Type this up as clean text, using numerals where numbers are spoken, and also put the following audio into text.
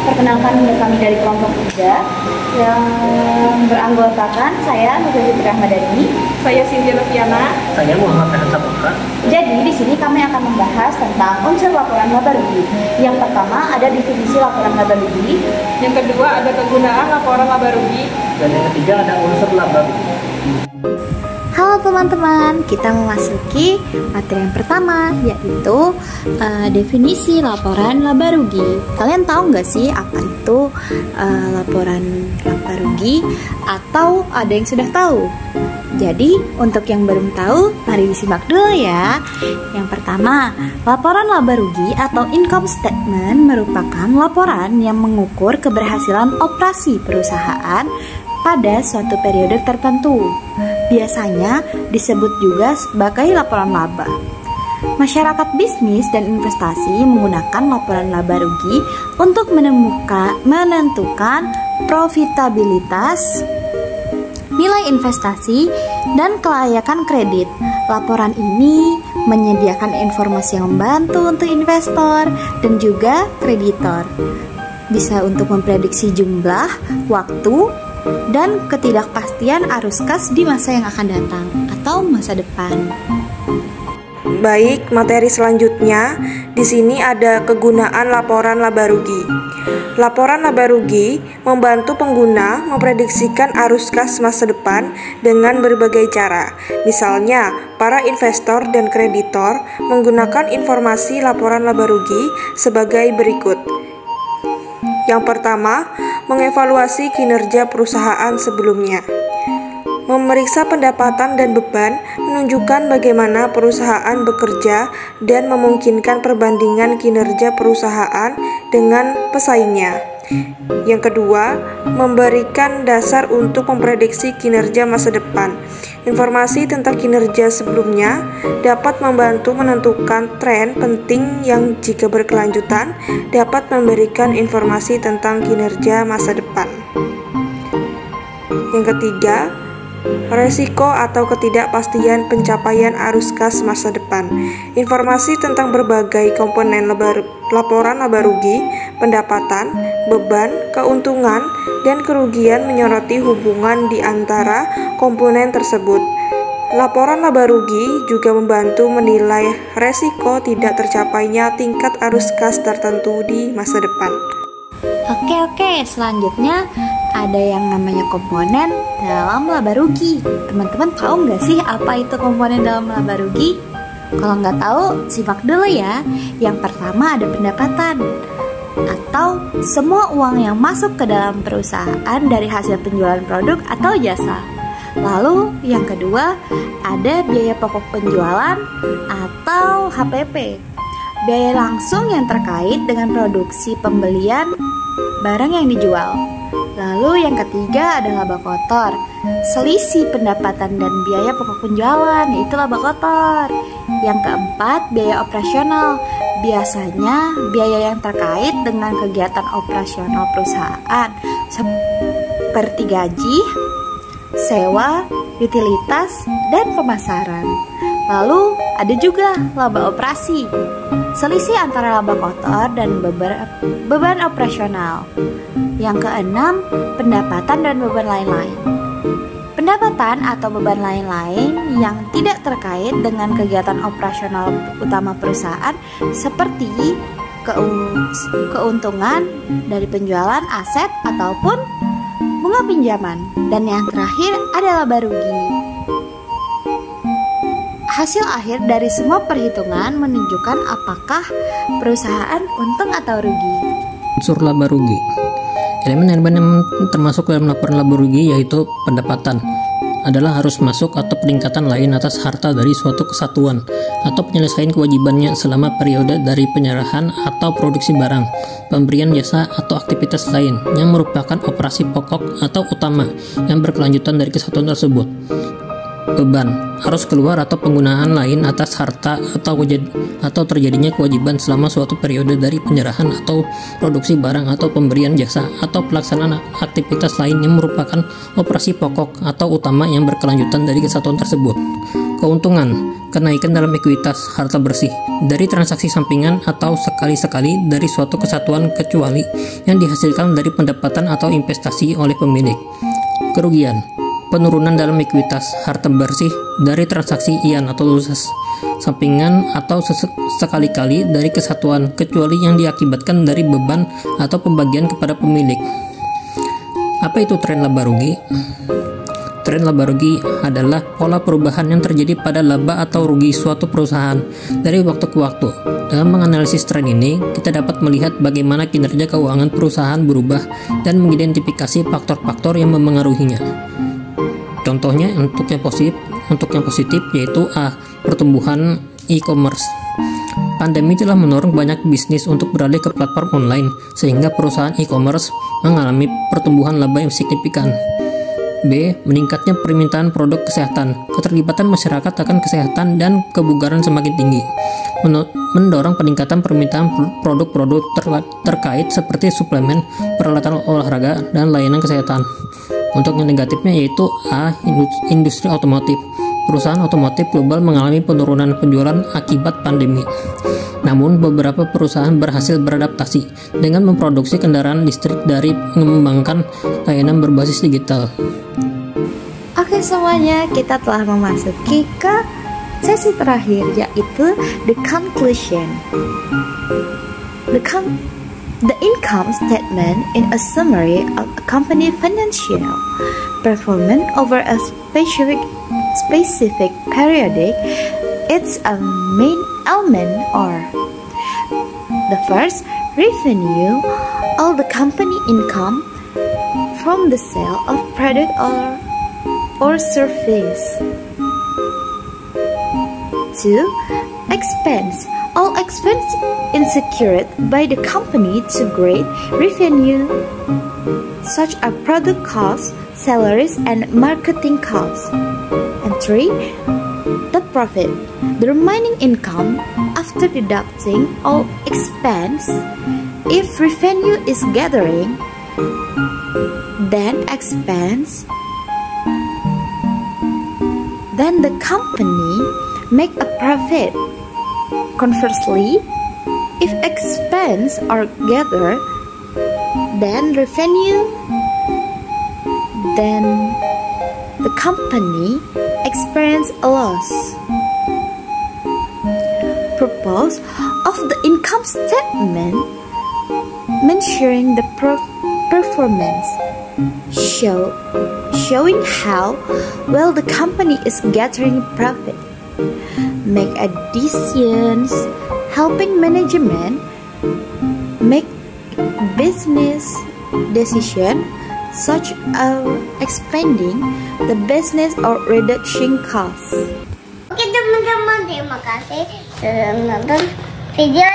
perkenalkan kami dari kelompok 3 yang beranggotakan saya Nurul Fitri Ahmadani, Saya Cynthia Noviana. Saya Muhammad Rehan Saputra. Jadi di sini kami akan membahas tentang unsur laporan laba rugi. Yang pertama ada definisi laporan laba rugi. Yang kedua ada kegunaan laporan laba rugi. Dan yang ketiga ada unsur laba rugi. Halo teman-teman, kita memasuki materi yang pertama, yaitu definisi laporan laba rugi. Kalian tahu nggak sih apa itu laporan laba rugi? Atau ada yang sudah tahu? Jadi, untuk yang belum tahu, mari disimak dulu ya. Yang pertama, laporan laba rugi atau income statement merupakan laporan yang mengukur keberhasilan operasi perusahaan pada suatu periode tertentu. Biasanya disebut juga sebagai laporan laba. Masyarakat bisnis dan investasi menggunakan laporan laba rugi untuk menentukan profitabilitas, nilai investasi, dan kelayakan kredit. Laporan ini menyediakan informasi yang membantu untuk investor dan juga kreditor. Bisa untuk memprediksi jumlah, waktu, dan ketidakpastian arus kas di masa yang akan datang atau masa depan. Baik, materi selanjutnya di sini ada kegunaan laporan laba rugi. Laporan laba rugi membantu pengguna memprediksikan arus kas masa depan dengan berbagai cara. Misalnya, para investor dan kreditor menggunakan informasi laporan laba rugi sebagai berikut. Yang pertama, mengevaluasi kinerja perusahaan sebelumnya. Memeriksa pendapatan dan beban menunjukkan bagaimana perusahaan bekerja dan memungkinkan perbandingan kinerja perusahaan dengan pesaingnya. Yang kedua, memberikan dasar untuk memprediksi kinerja masa depan. Informasi tentang kinerja sebelumnya dapat membantu menentukan tren penting yang jika berkelanjutan dapat memberikan informasi tentang kinerja masa depan. Yang ketiga, resiko atau ketidakpastian pencapaian arus kas masa depan. Informasi tentang berbagai komponen laporan laba rugi, pendapatan, beban, keuntungan, dan kerugian menyoroti hubungan di antara komponen tersebut. Laporan laba rugi juga membantu menilai resiko tidak tercapainya tingkat arus kas tertentu di masa depan. Oke, selanjutnya ada yang namanya komponen dalam laba rugi. Teman-teman tahu nggak sih apa itu komponen dalam laba rugi? Kalau nggak tahu, simak dulu ya. Yang pertama ada pendapatan, atau semua uang yang masuk ke dalam perusahaan dari hasil penjualan produk atau jasa. Lalu yang kedua ada biaya pokok penjualan atau HPP, biaya langsung yang terkait dengan produksi pembelian barang yang dijual. Lalu yang ketiga ada laba kotor, selisih pendapatan dan biaya pokok penjualan, yaitu laba kotor. Yang keempat biaya operasional, biasanya biaya yang terkait dengan kegiatan operasional perusahaan seperti gaji, sewa, utilitas, dan pemasaran. Lalu ada juga laba operasi, selisih antara laba kotor dan beban operasional. Yang keenam, pendapatan dan beban lain-lain. Pendapatan atau beban lain-lain yang tidak terkait dengan kegiatan operasional utama perusahaan seperti keuntungan dari penjualan aset ataupun bunga pinjaman. Dan yang terakhir adalah laba rugi. Hasil akhir dari semua perhitungan menunjukkan apakah perusahaan untung atau rugi. Unsur laba rugi. Elemen-elemen yang termasuk dalam laporan laba rugi yaitu pendapatan adalah harus masuk atau peningkatan lain atas harta dari suatu kesatuan atau penyelesaian kewajibannya selama periode dari penyerahan atau produksi barang, pemberian jasa atau aktivitas lain yang merupakan operasi pokok atau utama yang berkelanjutan dari kesatuan tersebut. beban, arus keluar atau penggunaan lain atas harta atau terjadinya kewajiban selama suatu periode dari penyerahan atau produksi barang atau pemberian jasa atau pelaksanaan aktivitas lain yang merupakan operasi pokok atau utama yang berkelanjutan dari kesatuan tersebut. Keuntungan, kenaikan dalam ekuitas harta bersih dari transaksi sampingan atau sekali-sekali dari suatu kesatuan kecuali yang dihasilkan dari pendapatan atau investasi oleh pemilik. Kerugian, penurunan dalam ekuitas harta bersih dari transaksi ian atau luses sampingan atau sekali-kali dari kesatuan kecuali yang diakibatkan dari beban atau pembagian kepada pemilik. Apa itu tren laba rugi? Tren laba rugi adalah pola perubahan yang terjadi pada laba atau rugi suatu perusahaan dari waktu ke waktu. Dalam menganalisis tren ini, kita dapat melihat bagaimana kinerja keuangan perusahaan berubah dan mengidentifikasi faktor-faktor yang memengaruhinya. Contohnya untuk yang positif yaitu A. Pertumbuhan e-commerce. Pandemi telah mendorong banyak bisnis untuk beralih ke platform online sehingga perusahaan e-commerce mengalami pertumbuhan laba yang signifikan. B. Meningkatnya permintaan produk kesehatan. Keterlibatan masyarakat akan kesehatan dan kebugaran semakin tinggi, mendorong peningkatan permintaan produk-produk terkait seperti suplemen, peralatan olahraga, dan layanan kesehatan. Untuk yang negatifnya yaitu A. Industri otomotif. Perusahaan otomotif global mengalami penurunan penjualan akibat pandemi. Namun, beberapa perusahaan berhasil beradaptasi dengan memproduksi kendaraan listrik dari mengembangkan layanan berbasis digital. Oke semuanya, kita telah memasuki ke sesi terakhir yaitu the conclusion. The income statement in a summary of a company financial performance over a specific periodic. It's a main element or the first, revenue, all the company income from the sale of product or service. 2. Expense, all expense incurred by the company to generate revenue, such as product costs, salaries, and marketing costs. And 3. The profit, the remaining income after deducting all expense. If revenue is gathering, then expense, then the company make a profit. Conversely, if expense are gathered, then revenue, then the company experience a loss. Purpose of the income statement mentioning the performance, showing how well the company is gathering profit, make decisions, helping management make business decisions such as expanding the business or reducing costs. Oke teman-teman, terima kasih sudah menonton video